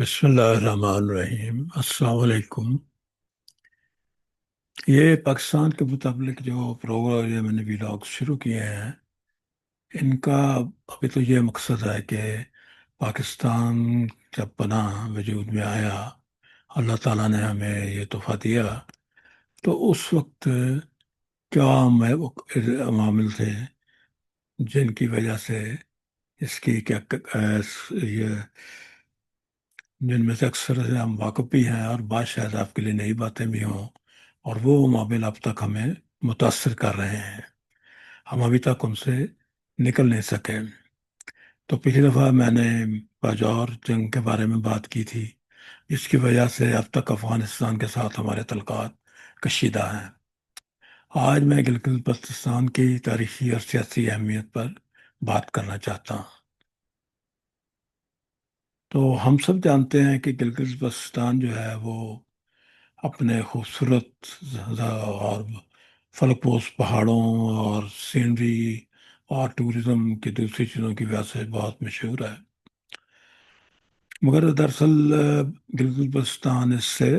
بسم اللہ الرحمن الرحیم، السلام علیکم۔ یہ پاکستان کے متعلق جو پروگرام یہ میں نے ویلاگ شروع کیے ہیں، ان کا ابھی تو یہ مقصد ہے کہ پاکستان جب بنا، وجود میں آیا، اللہ تعالیٰ نے ہمیں یہ تحفہ دیا، تو اس وقت کیا عوامل تھے جن کی وجہ سے اس کی یہ جن میں سے اکثر سے ہم واقف بھی ہیں اور بعض شاید آپ کے لیے نئی باتیں بھی ہوں، اور وہ معامل اب تک ہمیں متاثر کر رہے ہیں، ہم ابھی تک ان سے نکل نہیں سکے۔ تو پچھلی دفعہ میں نے باجوڑ جنگ کے بارے میں بات کی تھی، جس کی وجہ سے اب تک افغانستان کے ساتھ ہمارے تعلقات کشیدہ ہیں۔ آج میں گلگت بلتستان کی تاریخی اور سیاسی اہمیت پر بات کرنا چاہتا ہوں۔ تو ہم سب جانتے ہیں کہ گلگت بلتستان جو ہے وہ اپنے خوبصورت اور فلک پہاڑوں اور سینری اور ٹورزم کی دوسری چیزوں کی وجہ سے بہت مشہور ہے، مگر دراصل گلگت بلتستان اس سے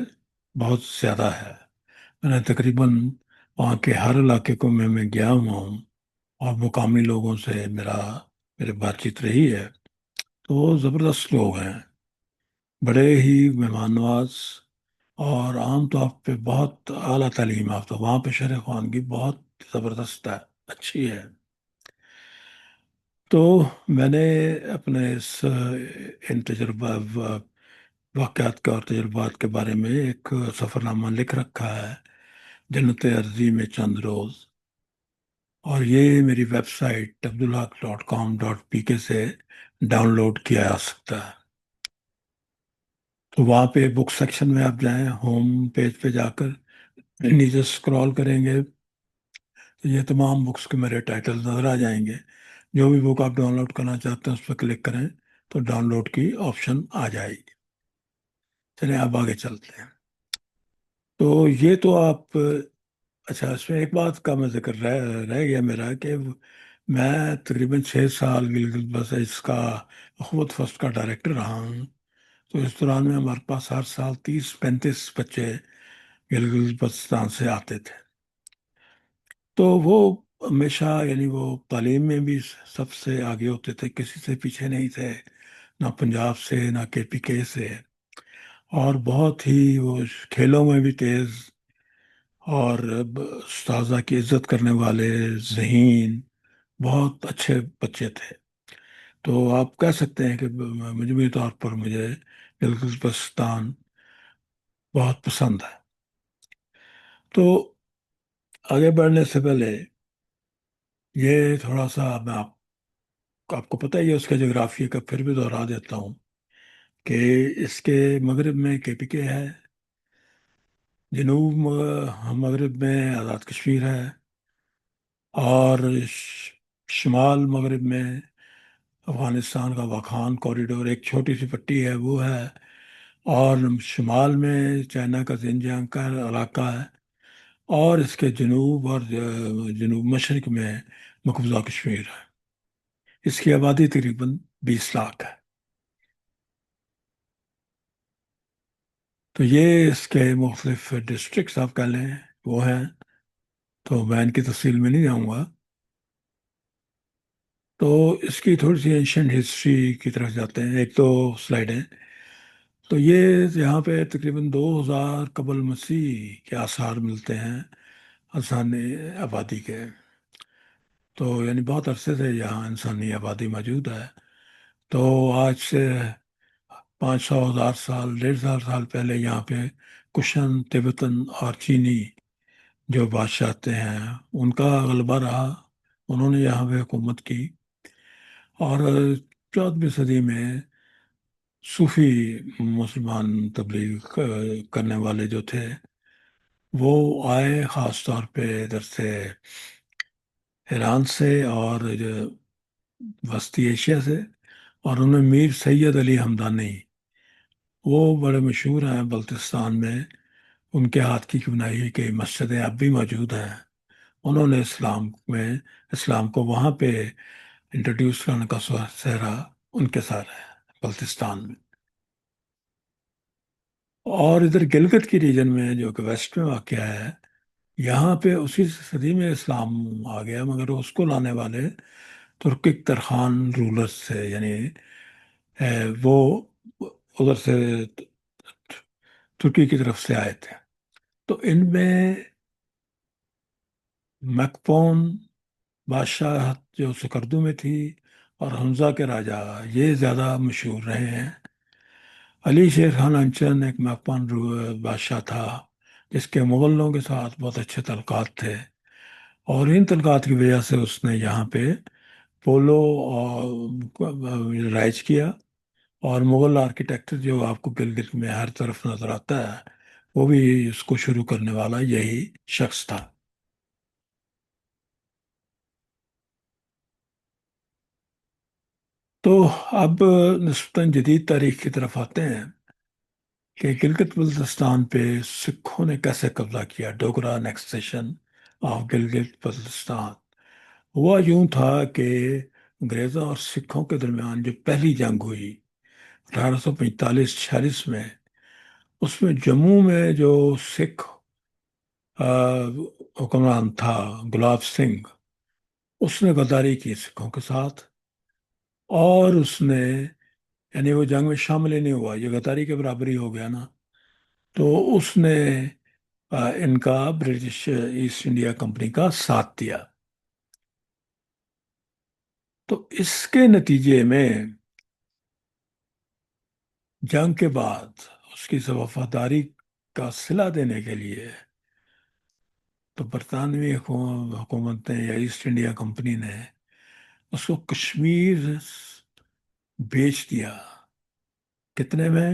بہت زیادہ ہے۔ میں نے تقریباً وہاں کے ہر علاقے کو میں گیا ہوا ہوں، اور مقامی لوگوں سے میرے بات چیت رہی ہے، تو وہ زبردست لوگ ہیں، بڑے ہی مہمان نواز، اور عام طور پہ بہت اعلیٰ تعلیم یافتہ۔ وہاں پہ شہر خوانگی بہت زبردست ہے، اچھی ہے۔ تو میں نے اپنے ان واقعات کے اور تجربات کے بارے میں ایک سفر نامہ لکھ رکھا ہے، جنت ارضی میں چند روز، اور یہ میری ویب سائٹ abdulhaq.com.pk سے ڈاؤن لوڈ کیا جا سکتا ہے۔ تو وہاں پہ بک سیکشن میں آپ جائیں، ہوم پیج پہ جا کر نیچے اسکرال کریں گے تو یہ تمام بکس کے میرے ٹائٹل نظر آ جائیں گے۔ جو بھی بک آپ ڈاؤن لوڈ کرنا چاہتے ہیں اس پہ کلک کریں تو ڈاؤن لوڈ کی آپشن آ جائے گی۔ چلیں اب آگے چلتے ہیں۔ تو یہ تو آپ، اچھا، اس میں ایک بات کا میں ذکر رہ گیا میرا کہ میں تقریباً 6 سال گلگت بلتستان کا اخوت فسٹ کا ڈائریکٹر رہا ہوں۔ تو اس دوران میں ہمارے پاس ہر سال 30-35 بچے گلگت بلتستان سے آتے تھے۔ تو وہ ہمیشہ، یعنی وہ تعلیم میں بھی سب سے آگے ہوتے تھے، کسی سے پیچھے نہیں تھے، نہ پنجاب سے نہ KPK سے، اور بہت ہی وہ کھیلوں میں بھی تیز، اور استاذہ کی عزت کرنے والے، ذہین، بہت اچھے بچے تھے۔ تو آپ کہہ سکتے ہیں کہ مجموعی طور پر مجھے گلگت بلتستان بہت پسند ہے۔ تو آگے بڑھنے سے پہلے یہ تھوڑا سا میں آپ کو پتہ ہی ہے اس کے جغرافیے کا، پھر بھی دوہرا دیتا ہوں کہ اس کے مغرب میں KPK ہے، جنوب مغرب میں آزاد کشمیر ہے، اور شمال مغرب میں افغانستان کا واخان کوریڈور، ایک چھوٹی سی پٹی ہے وہ ہے، اور شمال میں چائنا کا زنجیانگ کا علاقہ ہے، اور اس کے جنوب اور جنوب مشرق میں مقبوضہ کشمیر ہے۔ اس کی آبادی تقریباً 20 لاکھ ہے۔ تو یہ اس کے مختلف ڈسٹرکٹس آپ کہہ لیں وہ ہیں، تو میں ان کی تفصیل میں نہیں جاؤں گا۔ تو اس کی تھوڑی سی اینشنٹ ہسٹری کی طرف جاتے ہیں، ایک تو سلائڈ ہے۔ تو یہ یہاں پہ تقریباً 2000 قبل مسیح کے آثار ملتے ہیں انسانی آبادی کے۔ تو یعنی بہت عرصے سے یہاں انسانی آبادی موجود ہے۔ تو آج سے 500 1000 سال، 1500 سال پہلے یہاں پہ کشن، تبتن اور چینی جو بادشاہ ہیں ان کا غلبہ رہا، انہوں نے یہاں پہ حکومت کی، اور 14ویں صدی میں صوفی مسلمان تبلیغ کرنے والے جو تھے وہ آئے، خاص طور پہ ادھر سے ایران سے اور جو وسطی ایشیا سے، اور انہوں نے میر سید علی ہمدانی، وہ بڑے مشہور ہیں بلتستان میں، ان کے ہاتھ کی بنائی ہوئی کئی مسجدیں اب بھی موجود ہیں۔ انہوں نے اسلام کو وہاں پہ انٹروڈیوس کرنے کا سہرا ان کے ساتھ ہے بلتستان میں۔ اور ادھر گلگت کی ریجن میں جو کہ ویسٹ میں واقع ہے، یہاں پہ اسی صدی میں اسلام آ گیا، مگر اس کو لانے والے ترکک ترخان رولرز تھے، یعنی وہ ادھر سے ترکی کی طرف سے آئے تھے۔ تو ان میں مکپون بادشاہ جو سکردو میں تھی، اور حمزہ کے راجا، یہ زیادہ مشہور رہے ہیں۔ علی شیر خان انچن ایک مکپان بادشاہ تھا، جس کے مغلوں کے ساتھ بہت اچھے تعلقات تھے، اور ان تعلقات کی وجہ سے اس نے یہاں پہ پولو اور رائج کیا، اور مغل آرکیٹیکچر جو آپ کو گلگت میں ہر طرف نظر آتا ہے، وہ بھی اس کو شروع کرنے والا یہی شخص تھا۔ تو اب نسبتاً جدید تاریخ کی طرف آتے ہیں کہ گلگت بلتستان پہ سکھوں نے کیسے قبضہ کیا، ڈوگرا نیکسیشن آف گلگت بلتستان۔ ہوا یوں تھا کہ انگریزوں اور سکھوں کے درمیان جو پہلی جنگ ہوئی 1845-46 میں، اس میں جموں میں جو سکھ آ، حکمران تھا گلاب سنگھ، اس نے غداری کی سکھوں کے ساتھ، اور اس نے، یعنی وہ جنگ میں شامل ہی نہیں ہوا، یہ غداری کے برابر ہی ہو گیا نا۔ تو اس نے ان کا برٹش ایسٹ انڈیا کمپنی کا ساتھ دیا۔ تو اس کے نتیجے میں جنگ کے بعد اس کی وفاداری کا صلہ دینے کے لیے تو برطانوی حکومت نے یا ایسٹ انڈیا کمپنی نے اس کو کشمیر بیچ دیا۔ کتنے میں؟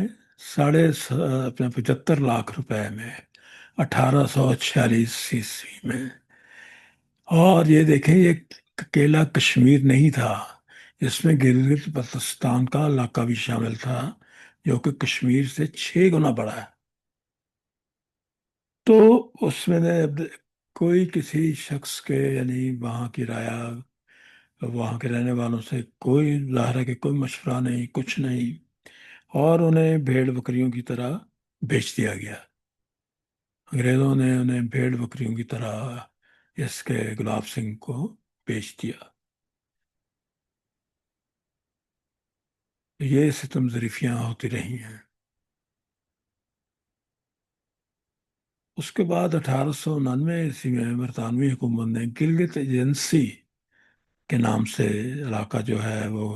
اپنے 75 لاکھ روپے میں، 1846 میں۔ اور یہ دیکھیں، یہ اکیلا کشمیر نہیں تھا، اس میں گلگت بلتستان کا علاقہ بھی شامل تھا، جو کہ کشمیر سے 6 گنا بڑا ہے۔ تو اس میں نے کوئی کسی شخص کے، یعنی وہاں کی رعایا، وہاں کے رہنے والوں سے کوئی ظاہر ہے کہ کوئی مشورہ نہیں، کچھ نہیں، اور انہیں بھیڑ بکریوں کی طرح بیچ دیا گیا۔ انگریزوں نے انہیں بھیڑ بکریوں کی طرح اس کے گلاب سنگھ کو بیچ دیا۔ یہ ستم ظریفیاں ہوتی رہی ہیں۔ اس کے بعد 1899 میں برطانوی حکومت نے گلگت ایجنسی کے نام سے علاقہ جو ہے وہ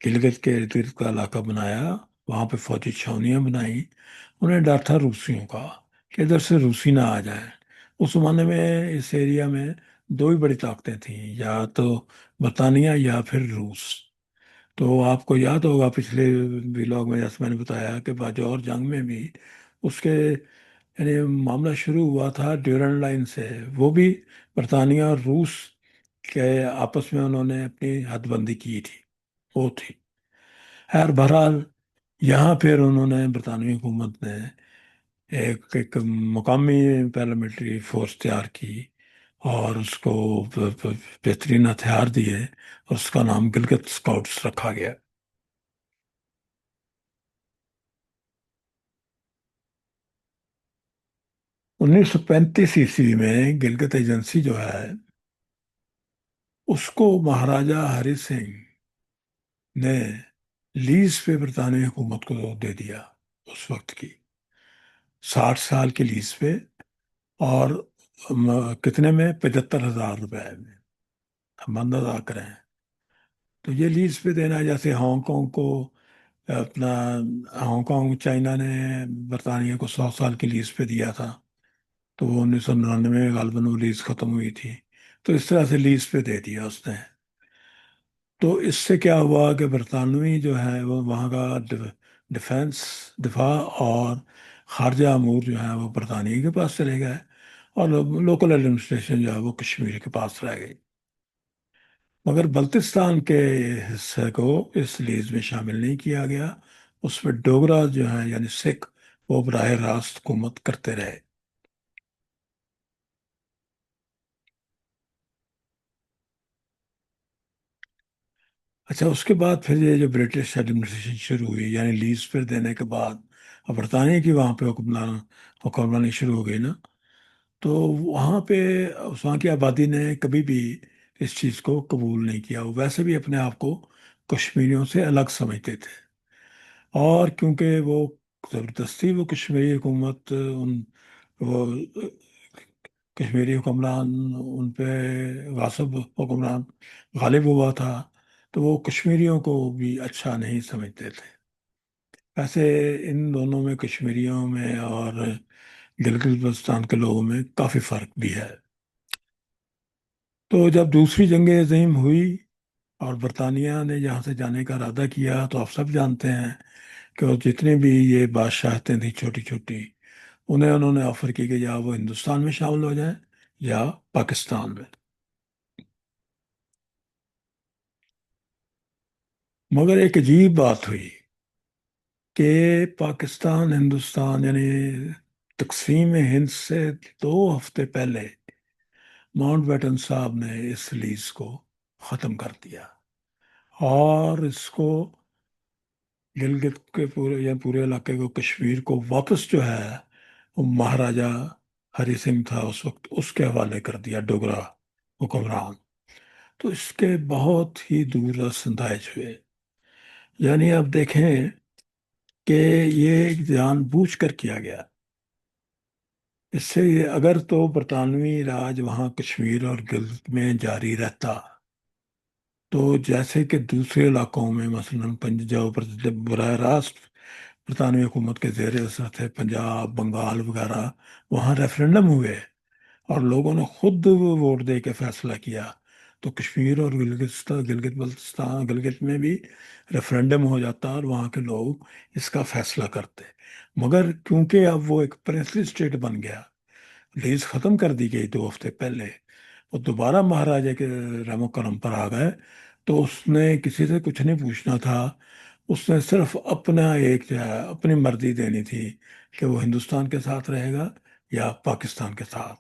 گلگت کے ارد گرد کا علاقہ بنایا، وہاں پہ فوجی چھاونیاں بنائیں۔ انہیں ڈر تھا روسیوں کا کہ ادھر سے روسی نہ آ جائیں۔ اس زمانے میں اس ایریا میں دو ہی بڑی طاقتیں تھیں، یا تو برطانیہ یا پھر روس۔ تو آپ کو یاد ہوگا پچھلے ویلاگ میں جیسے میں نے بتایا کہ باجوڑ جنگ میں بھی اس کے، یعنی معاملہ شروع ہوا تھا ڈیورنڈ لائن سے، وہ بھی برطانیہ اور روس کے آپس میں انہوں نے اپنی حد بندی کی تھی، وہ تھی۔ خیر بہرحال یہاں پھر انہوں نے، برطانوی حکومت نے ایک مقامی پیراملٹری فورس تیار کی، اور اس کو بہترین ہتھیار دیے، اور اس کا نام گلگت اسکاؤٹس رکھا گیا۔ 1935 میں گلگت ایجنسی جو ہے، اس کو مہاراجا ہری سنگھ نے لیز پہ برطانوی حکومت کو دے دیا، اس وقت کی 60 سال کی لیز پہ، اور کتنے میں؟ 75,000 روپے میں۔ ہم اندازہ کریں تو یہ لیز پہ دینا، جیسے ہانگ کانگ کو اپنا، ہانگ کانگ چائنا نے برطانیہ کو 100 سال کی لیز پہ دیا تھا، تو وہ 1999 میں غالباً وہ لیز ختم ہوئی تھی، تو اس طرح سے لیز پہ دے دیا اس نے۔ تو اس سے کیا ہوا کہ برطانوی جو ہے وہ وہاں کا ڈیفنس، دفاع اور خارجہ امور جو ہے وہ برطانیہ کے پاس چلے گئے، اور لوکل ایڈمنسٹریشن جو ہے وہ کشمیر کے پاس رہ گئی۔ مگر بلتستان کے حصے کو اس لیز میں شامل نہیں کیا گیا، اس میں ڈوگرا جو ہیں یعنی سکھ، وہ براہ راست حکومت کرتے رہے۔ اچھا، اس کے بعد پھر یہ جو برٹش ایڈمنسٹریشن شروع ہوئی، یعنی لیز پر دینے کے بعد اور برطانیہ کی وہاں پہ حکمرانی شروع ہو گئی نا، تو وہاں پہ وہاں کی آبادی نے کبھی بھی اس چیز کو قبول نہیں کیا، وہ ویسے بھی اپنے آپ کو کشمیریوں سے الگ سمجھتے تھے، اور کیونکہ وہ زبردستی وہ کشمیری حکومت وہ کشمیری حکمران ان پہ غاصب حکمران غالب ہوا تھا، تو وہ کشمیریوں کو بھی اچھا نہیں سمجھتے تھے۔ ویسے ان دونوں میں، کشمیریوں میں اور گلگت بلتستان کے لوگوں میں کافی فرق بھی ہے۔ تو جب دوسری جنگ عظیم ہوئی اور برطانیہ نے یہاں سے جانے کا ارادہ کیا، تو آپ سب جانتے ہیں کہ وہ جتنے بھی یہ بادشاہتیں تھیں چھوٹی چھوٹی، انہوں نے آفر کی کہ یا وہ ہندوستان میں شامل ہو جائیں یا پاکستان میں۔ مگر ایک عجیب بات ہوئی کہ پاکستان ہندوستان یعنی تقسیم ہند سے 2 ہفتے پہلے ماؤنٹ بیٹن صاحب نے اس لیز کو ختم کر دیا، اور اس کو گلگت کے پورے یا پورے علاقے کو، کشمیر کو واپس جو ہے وہ مہاراجا ہری سنگھ تھا اس وقت، اس کے حوالے کر دیا، ڈوگرا حکمران۔ تو اس کے بہت ہی دور رس نتائج ہوئے، یعنی آپ دیکھیں کہ یہ جان بوجھ کر کیا گیا۔ اس سے اگر تو برطانوی راج وہاں کشمیر اور گلگت میں جاری رہتا، تو جیسے کہ دوسرے علاقوں میں مثلا پنجاب پر براہ راست برطانوی حکومت کے زیر اثر تھے، پنجاب، بنگال وغیرہ، وہاں ریفرنڈم ہوئے اور لوگوں نے خود ووٹ دے کے فیصلہ کیا، تو کشمیر اور گلگت بلتستان، گلگت میں بھی ریفرنڈم ہو جاتا اور وہاں کے لوگ اس کا فیصلہ کرتے۔ مگر کیونکہ اب وہ ایک پرنسلی اسٹیٹ بن گیا، لیز ختم کر دی گئی 2 ہفتے پہلے، وہ دوبارہ مہاراجا کے رحم و کرم پر آ گئے، تو اس نے کسی سے کچھ نہیں پوچھنا تھا، اس نے صرف اپنا ایک جو ہے اپنی مرضی دینی تھی کہ وہ ہندوستان کے ساتھ رہے گا یا پاکستان کے ساتھ،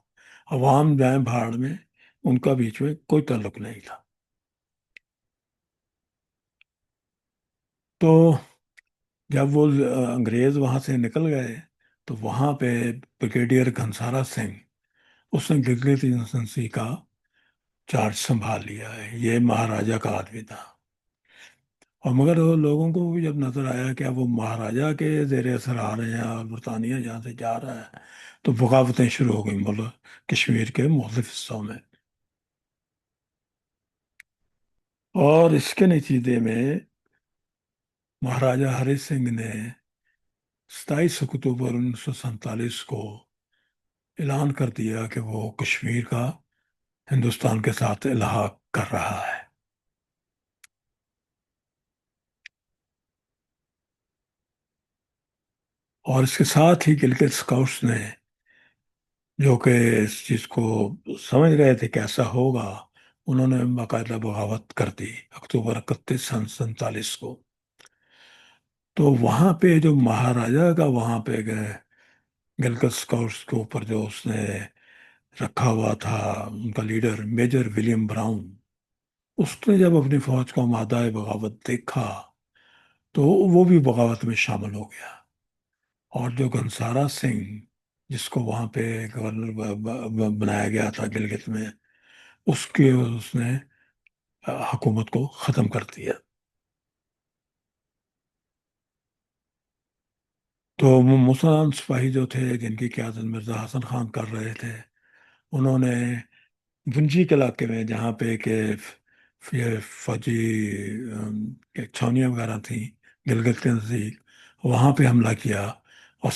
عوام جائیں بھاڑ میں، ان کا بیچ میں کوئی تعلق نہیں تھا۔ تو جب وہ انگریز وہاں سے نکل گئے، تو وہاں پہ بریگیڈیئر گھنسارا سنگھ، اس نے گلگت ایجنسی کا چارج سنبھال لیا ہے، یہ مہاراجا کا آدمی تھا۔ اور مگر وہ لوگوں کو بھی جب نظر آیا کہ اب وہ مہاراجا کے زیر اثر آ رہے ہیں اور برطانیہ جہاں سے جا رہا ہے، تو بغاوتیں شروع ہو گئیں ملک کشمیر کے مختلف حصوں میں، اور اس کے نتیجے میں مہاراجا ہری سنگھ نے 27 اکتوبر 1947 کو اعلان کر دیا کہ وہ کشمیر کا ہندوستان کے ساتھ الحاق کر رہا ہے۔ اور اس کے ساتھ ہی گلگت اسکاؤٹس نے، جو کہ اس چیز کو سمجھ رہے تھے کہ ایسا ہوگا، انہوں نے باقاعدہ بغاوت کر دی اکتوبر 31 سن 47 کو۔ تو وہاں پہ جو مہاراجا کا وہاں پہ گئے گلگت اسکاؤٹس کے اوپر جو اس نے رکھا ہوا تھا، ان کا لیڈر میجر ولیم براؤن، اس نے جب اپنی فوج کا مادہ بغاوت دیکھا، تو وہ بھی بغاوت میں شامل ہو گیا، اور جو گھنسارا سنگھ، جس کو وہاں پہ گورنر بنایا گیا تھا گلگت میں، اس نے حکومت کو ختم کر دیا۔ تو وہ مسلمان سپاہی جو تھے، جن کی قیادت مرزا حسن خان کر رہے تھے، انہوں نے گنجی کے علاقے میں، جہاں پہ کہ یہ فوجی کہ چھاؤنیاں وغیرہ تھیں گلگت کے نزدیک، وہاں پہ حملہ کیا اور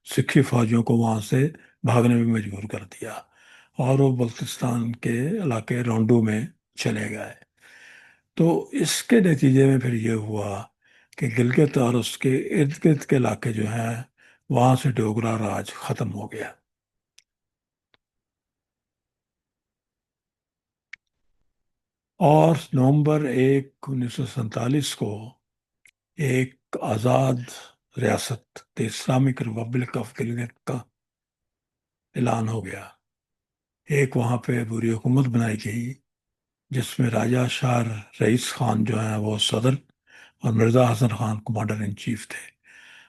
سکھی فوجیوں کو وہاں سے بھاگنے میں مجبور کر دیا، اور وہ بلتستان کے علاقے رونڈو میں چلے گئے۔ تو اس کے نتیجے میں پھر یہ ہوا کہ گلگت اور اس کے ارد گرد کے علاقے جو ہیں، وہاں سے ڈوگرا راج ختم ہو گیا۔ اور نومبر 1 1947 کو ایک آزاد ریاست the Islamic republic of Gilgit کا اعلان ہو گیا۔ ایک وہاں پہ پوری حکومت بنائی گئی، جس میں راجہ شاہ رئیس خان جو ہیں وہ صدر، اور مرزا حسن خان کمانڈر ان چیف تھے،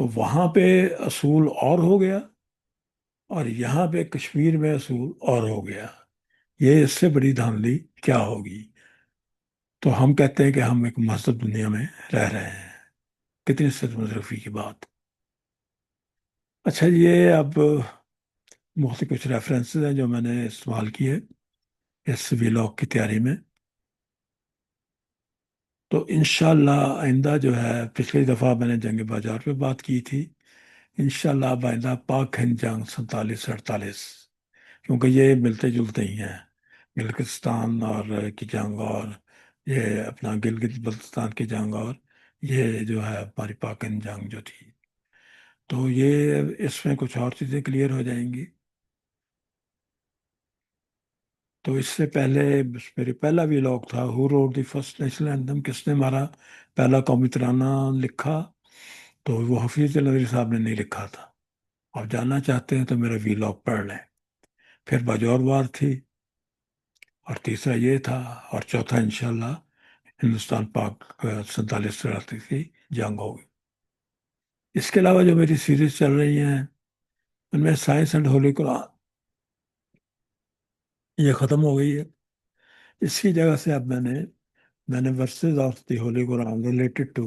تو وہاں پہ اصول اور ہو گیا، اور یہاں پہ کشمیر میں اصول اور ہو گیا۔ یہ اس سے بڑی دھاندلی کیا ہوگی؟ تو ہم کہتے ہیں کہ ہم ایک مہذب دنیا میں رہ رہے ہیں۔ کتنی صدمہ ظرفی کی بات! اچھا، یہ اب مختلف کچھ ریفرنسز ہیں جو میں نے استعمال کیے اس ویلاگ کی تیاری میں۔ تو انشاءاللہ آئندہ جو ہے، پچھلی دفعہ میں نے جنگ بازار پہ بات کی تھی، انشاءاللہ اب آئندہ پاک ہند جنگ 47 48، کیونکہ یہ ملتے جلتے ہی ہیں، گلگستان اور کی جنگ، اور یہ اپنا گلگت بلتستان کی جنگ، اور یہ جو ہے ہماری پاک ہند جنگ جو تھی، تو یہ اس میں کچھ اور چیزیں کلیئر ہو جائیں گی۔ تو اس سے پہلے میری پہلا ویلاگ تھا who wrote the first national anthem, کس نے ہمارا پہلا قومی ترانہ لکھا؟ تو وہ حفیظ الندری صاحب نے نہیں لکھا تھا۔ آپ جاننا چاہتے ہیں تو میرا ویلاگ پڑھ لیں۔ پھر باجوڑ وار تھی، اور تیسرا یہ تھا، اور چوتھا انشاءاللہ ہندوستان پاک 47 48 کی جنگ ہوگی۔ اس کے علاوہ جو میری سیریز چل رہی ہیں، ان میں سائنس اینڈ ہولی قرآن یہ ختم ہو گئی ہے۔ اس کی جگہ سے اب میں نے verses of the holy Quran related to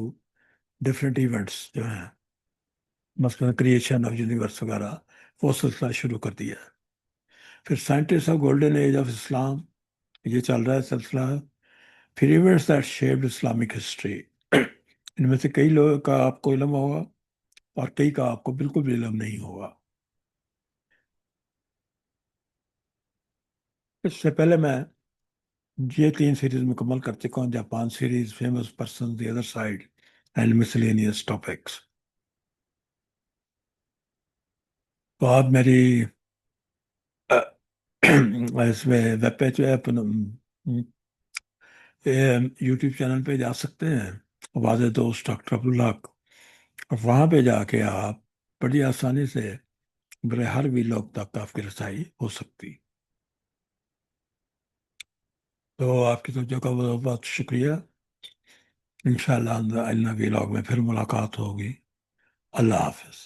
different events جو ہیں، مثلا کریشن آف یونیورس وغیرہ، وہ سلسلہ شروع کر دیا ہے۔ پھر scientist of golden age of Islam, یہ چل رہا ہے سلسلہ۔ پھر events that shaped Islamic history, ان میں سے کئی لوگوں کا آپ کو علم ہوگا، اور کئی کا آپ کو بالکل بھی علم نہیں ہوگا۔ اس سے پہلے میں یہ 3 سیریز مکمل کر چکا ہوں: Japan series, famous person the other side, and miscellaneous topics. تو آپ میری اس میں ویب پیج پہ یوٹیوب چینل پہ جا سکتے ہیں، واضح دوست ڈاکٹر عبدالحق، اور وہاں پہ جا کے آپ بڑی آسانی سے میرے ہر ویلاگ تک آپ کی رسائی ہو سکتی۔ تو آپ کی توجہ کا بہت بہت شکریہ۔ انشاءاللہ آئندہ ویلاگ میں پھر ملاقات ہوگی۔ اللہ حافظ۔